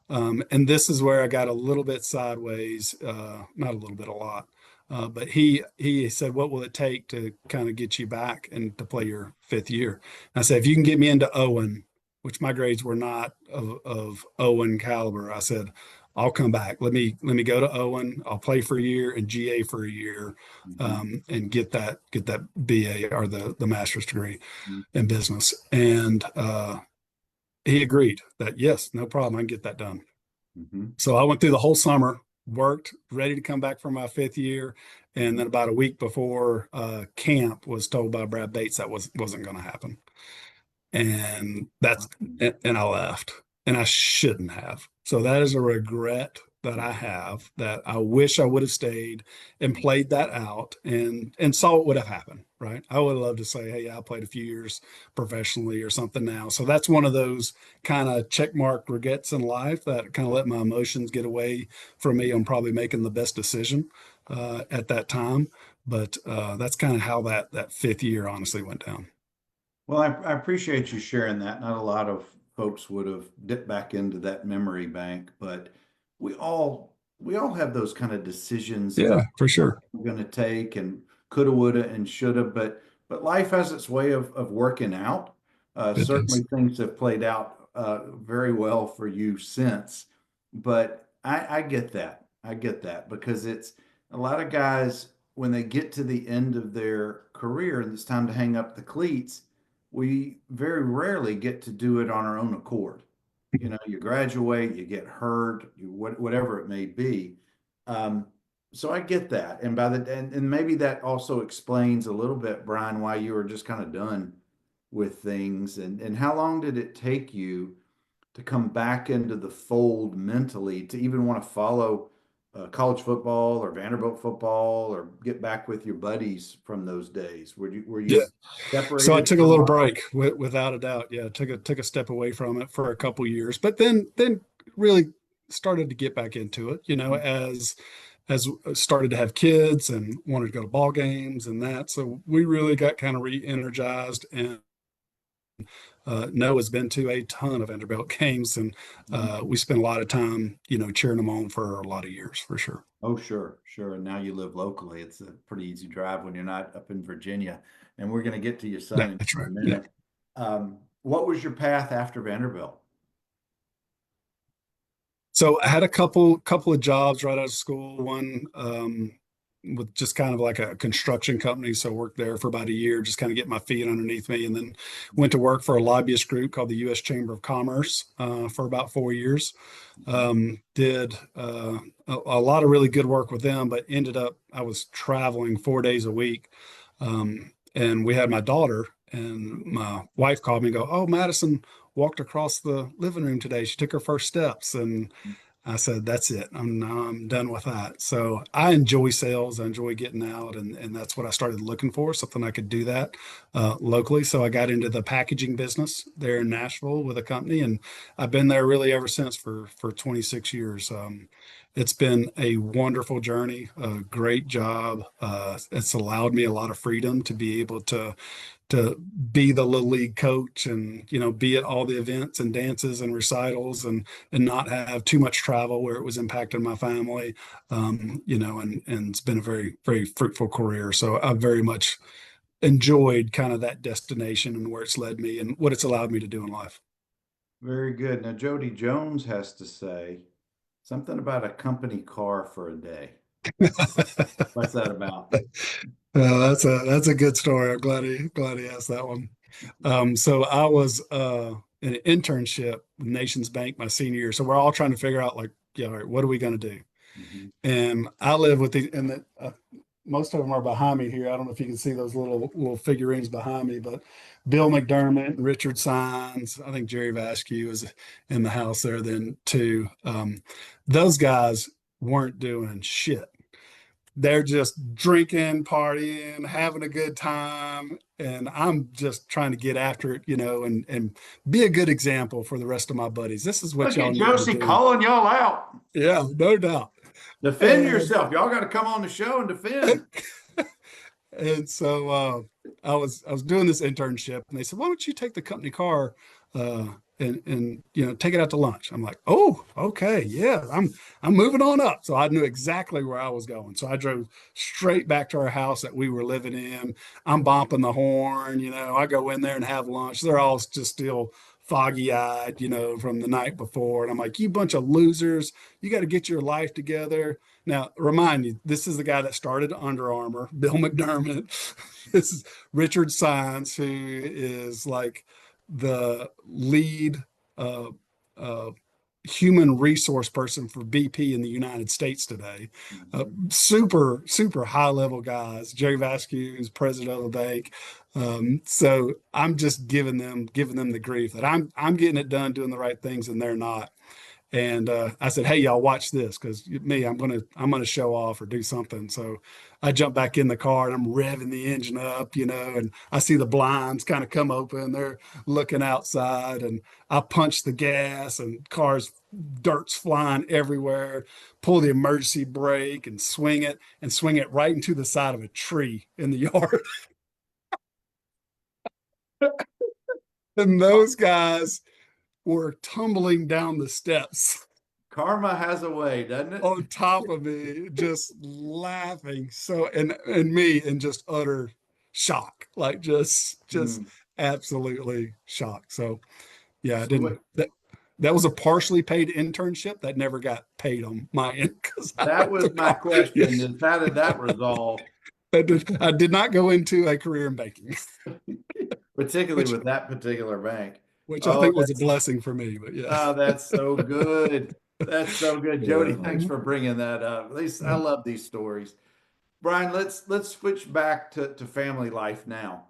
And this is where I got a little bit sideways, not a little bit, a lot. But he said, "What will it take to kind of get you back and to play your fifth year?" And I said, "If you can get me into Owen, which my grades were not of Owen caliber," I said, "I'll come back. Let me go to Owen. I'll play for a year and GA for a year, Mhm. and get that BA or the master's degree Mhm. in business." And he agreed that yes, no problem, I can get that done. Mhm. So I went through the whole summer worked, ready to come back for my 5th year. And then about a week before camp was told by Brad Bates that wasn't going to happen. And and I left, and I shouldn't have. So that is a regret that I have, that I wish I would have stayed and played that out and saw what would have happened, right? I would love to say, hey, yeah, I played a few years professionally or something now. So that's one of those kind of check mark regrets in life that kind of let my emotions get away from me on probably making the best decision at that time. But that's kind of how that 5th year honestly went down. Well, I appreciate you sharing that. Not a lot of folks would have dipped back into that memory bank, but we all have those kind of decisions in Yeah, life for sure. we're going to take and coulda, woulda, and shoulda, but life has its way of working out. It Certainly does. things have played out very well for you since, but I get that. I get that because it's a lot of guys when they get to the end of their career and it's time to hang up the cleats, we very rarely get to do it on our own accord. You know, you graduate, you get hurt, whatever it may be. Um, so I get that. And and maybe that also explains a little bit, Brian, why you were just kind of done with things. And how long did it take you to come back into the fold mentally to even want to follow college football or Vanderbilt football or get back with your buddies from those days? Were Yeah. you So I separated took a for a little while? break without a doubt. Yeah, took a step away from it for a couple years, but then really started to get back into it, as started to have kids and wanted to go to ball games and that. So we really got kind of re-energized, and Noah's been to a ton of Vanderbilt games, and Mhm. we spent a lot of time, cheering them on for a lot of years for sure. Oh, sure, sure. And now you live locally. It's a pretty easy drive when you're not up in Virginia. And we're going to get to your son in That's just a right. Yeah. minute. What was your path after Vanderbilt? So I had a couple of jobs right out of school. One with just kind of like a construction company. So I worked there for about a year, just kind of get my feet underneath me, and then went to work for a lobbyist group called the U.S. Chamber of Commerce for about 4 years. Did a lot of really good work with them, but ended up I was traveling 4 days a week, and we had my daughter. And my wife called me and go, "Oh, Madison walked across the living room today. She took her first steps." And I said, "That's it. I'm done with that." So I enjoy sales. I enjoy getting out, and that's what I started looking for, something I could do that locally. So I got into the packaging business there in Nashville with a company, and I've been there really ever since for 26 years. It's been a wonderful journey, a great job. It's allowed me a lot of freedom to be able to be the little league coach and be at all the events and dances and recitals and not have too much travel where it was impacting my family, and it's been a very very fruitful career. So I've very much enjoyed kind of that destination and where it's led me and what it's allowed me to do in life. Very good. Now, Jody Jones has to say something about a company car for a day. What's that about? That's a good story. I'm glad he asked that one. So I was in an internship with Nations Bank my senior year. So we're all trying to figure out like, yeah, all right, what are we going to do? Mhm. And I live with most of them are behind me here. I don't know if you can see those little figurines behind me, but Bill McDermott, Richard Sines, I think Jerry Vasquez was in the house there then too. Those guys weren't doing shit. They're just drinking, partying, having a good time. And I'm just trying to get after it, and be a good example for the rest of my buddies. This is what Look y'all at need to Josie do. calling y'all out. Yeah, no doubt. Defend And yourself. Y'all got to come on the show and defend. and so I was doing this internship, and they said, "Why don't you take the company car uh, and take it out to lunch?" I'm like, "Oh, okay, yeah, I'm moving on up." So I knew exactly where I was going. So I drove straight back to our house that we were living in. I'm bumping the horn. I go in there and have lunch. They're all just still foggy eyed, from the night before, and I'm like, "You bunch of losers! You got to get your life together." Now, remind you, this is the guy that started Under Armour, Bill McDermott. This is Richard Sines, who is like the lead, uh, uh, human resource person for BP in the United States today. Mhm. Super, super high level guys. Jerry Vasquez, who's president of the bank. So I'm just giving them the grief that I'm getting it done, doing the right things, and they're not. And I said, "Hey, y'all, watch this, because me, I'm gonna show off or do something." So I jump back in the car and I'm revving the engine up, and I see the blinds kind of come open. They're looking outside, and I punch the gas, and dirt's flying everywhere. Pull the emergency brake and swing it right into the side of a tree in the yard. And those guys were tumbling down the steps Karma has a way, doesn't it? on top of me, just laughing. So, and me in just utter shock, like just Mm. absolutely shocked. So yeah, I So didn't that was a partially paid internship that never got paid on my end because I that left was the my car. Yeah, question, is how did that resolve? I did not go into a career in banking, Particularly which with that particular bank. which I Oh, think was a blessing for me. But yeah. that's so good. That's so good. Jody, thanks Yeah. for bringing that up. At least I love these stories. Brian, let's switch back to family life now.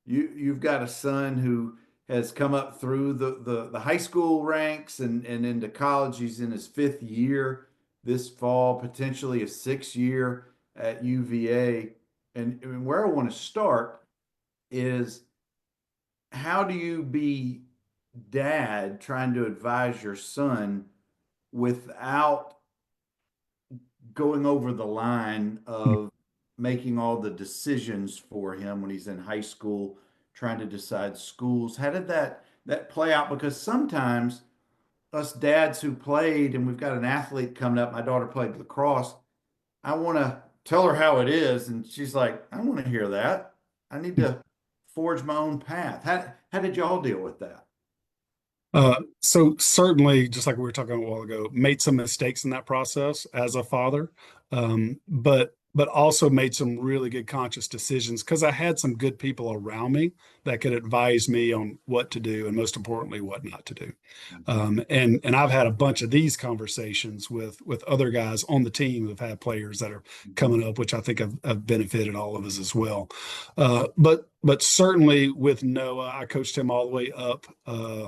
You've got a son who has come up through the high school ranks and into college. He's in his fifth year this fall, potentially a sixth year at UVA. And where I want to start is, how do you be dad trying to advise your son without going over the line of making all the decisions for him when he's in high school, trying to decide schools? How did that play out? Because sometimes us dads who played, and we've got an athlete coming up, my daughter played lacrosse, I want to tell her how it is, and she's like, I don't want to hear that. I need to forge my own path. How did y'all deal with that? So certainly, just like we were talking a while ago, made some mistakes in that process as a father, but also made some really good conscious decisions because I had some good people around me that could advise me on what to do and most importantly, what not to do. Mhm. And I've had a bunch of these conversations with other guys on the team who've had players that are Mhm. coming up, which I think have benefited all of us as well. But certainly with Noah, I coached him all the way up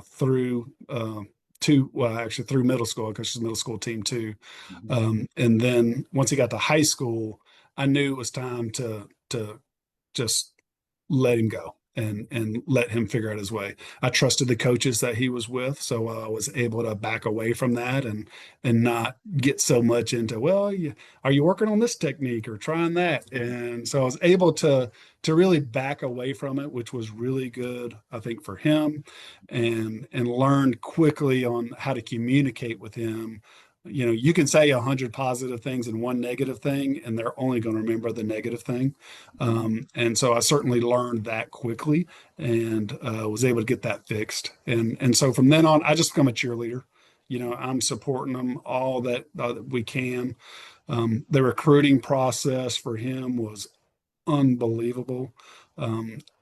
through actually through middle school. I coached his middle school team too. Mhm. And then once he got to high school, I knew it was time to just let him go and let him figure out his way. I trusted the coaches that he was with, so I was able to back away from that and not get so much into, well, are you working on this technique or trying that? And so I was able to really back away from it, which was really good, I think, for him, and learned quickly on how to communicate with him. You can say 100 positive things and one negative thing, and they're only going to remember the negative thing. Mhm. And so I certainly learned that quickly and was able to get that fixed. And so from then on, I just become a cheerleader. I'm supporting them all that we can. The recruiting process for him was unbelievable.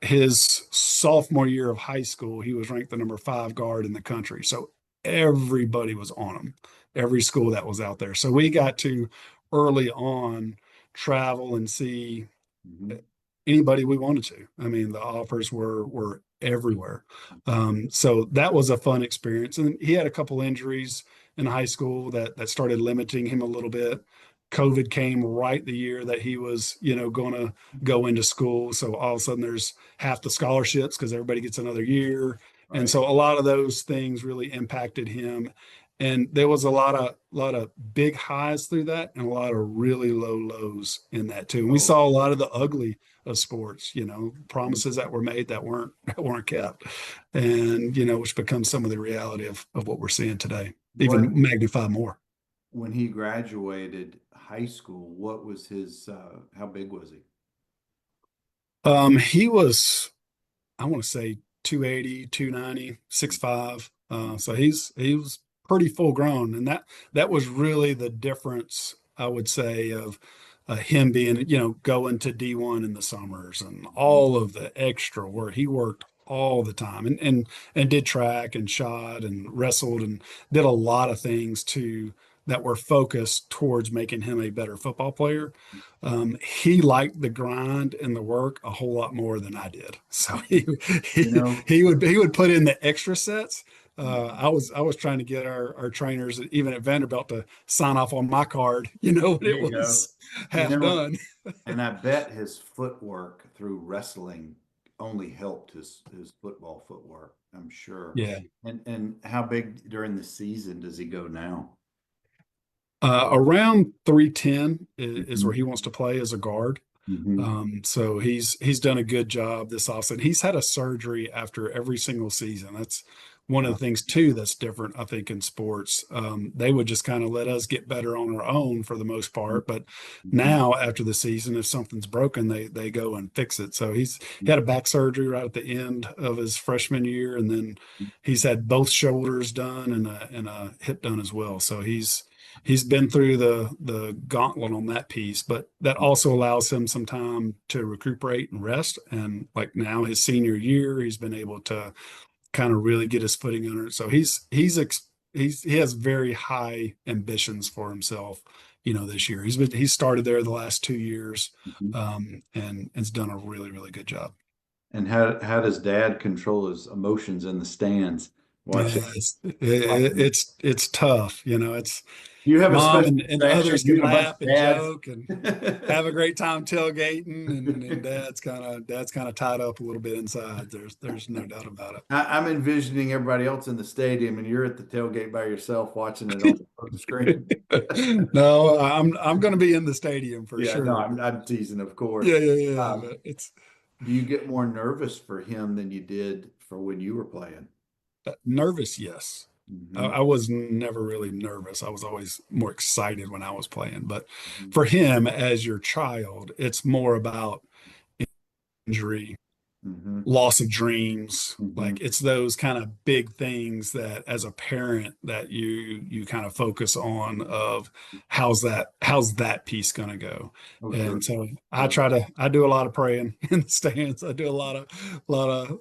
His sophomore year of high school, he was ranked the number 5 guard in the country. So everybody was on him, every school that was out there. So we got to early on travel and see Mhm. anybody we wanted to. I mean, the offers were everywhere. So that was a fun experience. And he had a couple injuries in high school that started limiting him a little bit. COVID came right the year that he was, going to go into school. So all of a sudden there's half the scholarships because everybody gets another year. And Right. so a lot of those things really impacted him. And there was a lot of big highs through that and a lot of really low lows in that too. And we Oh, saw a lot of the ugly of sports, mhm. promises that were made that weren't kept. And, which becomes some of the reality of what we're seeing today, What even magnified more. When he graduated high school, what was his how big was he? He was, I want to say 280, 290, 6'5". So he was pretty full grown. And that was really the difference, I would say, of him being, going to D1 in the summers and Mhm. all of the extra work. He worked all the time, and did track and shot and wrestled and did a lot of things to that were focused towards making him a better football player. He liked the grind and the work a whole lot more than I did. So You know, he would put in the extra sets. I was trying to get our trainers even at Vanderbilt to sign off on my card, when there it you go. was You half know, done. and I bet his footwork through wrestling only helped his football footwork, I'm sure. Yeah. And how big during the season does he go now? Around 310 is where Hmm. he wants to play as a guard. Hmm. So he's done a good job this offseason. He's had a surgery after every single season. That's one of the things too that's different, I think, in sports. They would just kind of let us get better on our own for the most part, but now after the season, if something's broken, they go and fix it. So he had a back surgery right at the end of his freshman year, and then he's had both shoulders done and a hip done as well. So he's been through the gauntlet on that piece, but that also allows him some time to recuperate and rest. And like now, his senior year, he's been able to kind of really get his footing under it. So he has very high ambitions for himself. This year he's started there the last 2 years, Mhm. and has done a really really good job. And how does dad control his emotions in the stands watching Yeah, watching? it's tough. It's You have a mom special and the attraction, others you can and a bunch laugh of and dads. joke and have a great time tailgating, and dad's kind of tied up a little bit inside. There's no doubt about I'm envisioning everybody else in the stadium and you're at the tailgate by yourself watching it on the screen. it. No, I'm going to be in the stadium for Yeah, no, sure. I'm teasing, of course. Yeah, yeah, yeah. Um, But it's do you get more nervous for him than you did for when you were playing? nervous, yes. I, Hmm. I was never really nervous. I was always more excited when I was playing. But Hmm. for him, as your child, it's more about injury, Hmm. loss of dreams. Hmm. Like it's those kind of big things that as a parent that you kind of focus on of how's that piece going to go. Oh, sure. And so Sure. I do a lot of praying in the stands. I do a lot of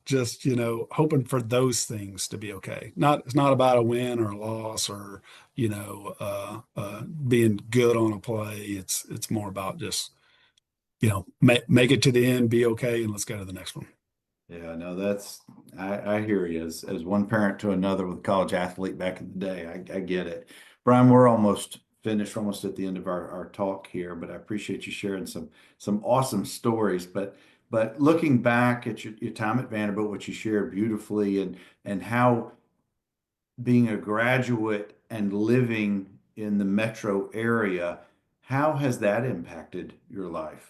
just hoping for those things to be okay. It's not about a win or a loss or being good on a play. It's more about just make it to the end, be okay, and let's go to the next one. Yeah, no, I hear you as one parent to another with college athlete back in the day. I get it. Brian, we're almost finished, almost at the end of our talk here, but I appreciate you sharing some awesome stories. But looking back at your time at Vanderbilt, what you shared beautifully and how being a graduate and living in the metro area, how has that impacted your life?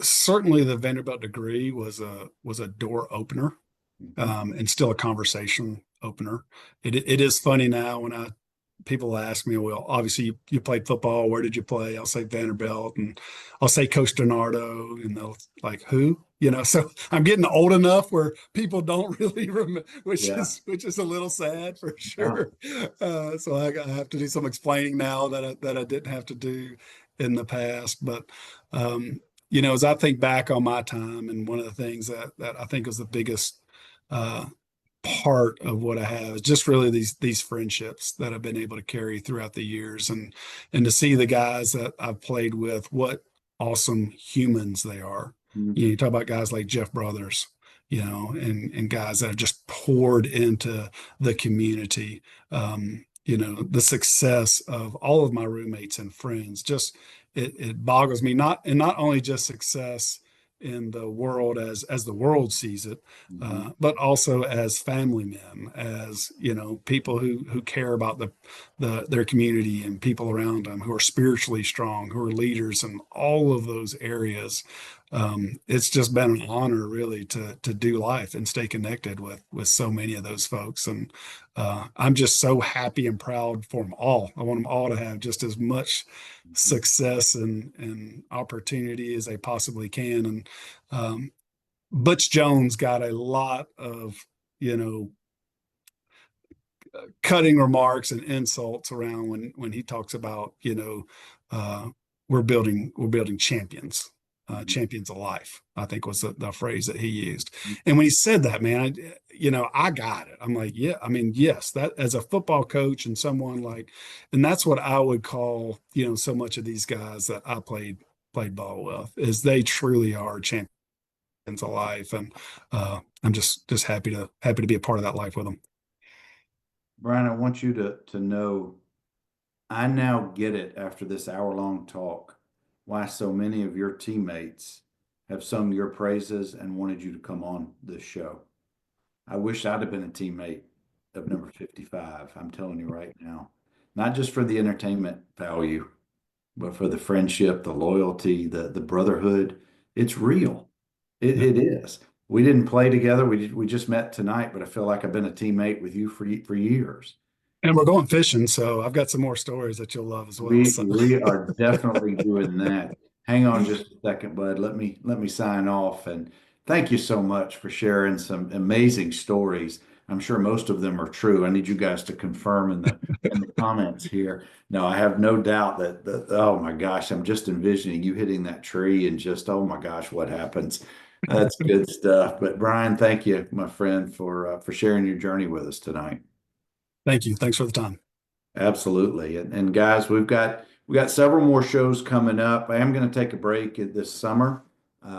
Certainly the Vanderbilt degree was a door opener, Mhm. and still a conversation opener. It is funny now when people ask me, well, obviously you played football. Where did you play? I'll say Vanderbilt, and I'll say Coach DiNardo, and they'll like who? So I'm getting old enough where people don't really remember, which Yeah. is a little sad for Yeah. sure. So I have to do some explaining now that I didn't have to do in the past. But as I think back on my time, and one of the things that I think was the biggest uh, part of what I have is just really these friendships that I've been able to carry throughout the years, and to see the guys that I've played with, what awesome humans they are. You talk about guys like Jeff Brothers, and guys that have just poured into the community. The success of all of my roommates and friends, just it boggles me, not only just success in the world as the world sees it, Mhm. but also as family men, as people who care about their community and people around them, who are spiritually strong, who are leaders in all of those areas. It's just been an honor, really, to do life and stay connected with so many of those folks, and I'm just so happy and proud for them all. I want them all to have just as much Mhm. success and opportunity as they possibly can, and Butch Jones got a lot of, you know, cutting remarks and insults around when he talks about, uh, we're building champions. champions of life, I think was the phrase that he used. And when he said that, man, I got it. I'm like, yeah, I mean, yes, that as a football coach and someone like, and that's what I would call, so much of these guys that I played ball with is they truly are champions of life. And I'm just happy to be a part of that life with them. Bryan, I want you to know I now get it after this hour-long talk why so many of your teammates have sung your praises and wanted you to come on this show. I wish I'd have been a teammate of number 55. I'm telling you right now, not just for the entertainment value, but for the friendship, the loyalty, the brotherhood. It's real. Yeah. It is. We didn't play together. We just met tonight, but I feel like I've been a teammate with you for years. And we're going fishing, so I've got some more stories that you'll love as well. We So we are definitely doing that. Hang on just a second, bud. Let me sign off and thank you so much for sharing some amazing stories. I'm sure most of them are true. I need you guys to confirm in the comments here. No, I have no doubt that oh my gosh, I'm just envisioning you hitting that tree and just oh my gosh, what happens? That's good stuff. But Bryan, thank you, my friend, for sharing your journey with us tonight. thank you. Thanks for the time. Absolutely. And guys, we got several more shows coming up. I am going to take a break this summer.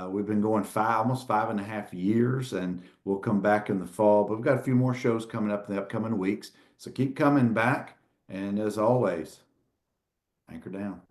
We've been going almost 5.5 years, and we'll come back in the fall. But we've got a few more shows coming up in the upcoming weeks. So keep coming back. And as always, anchor down.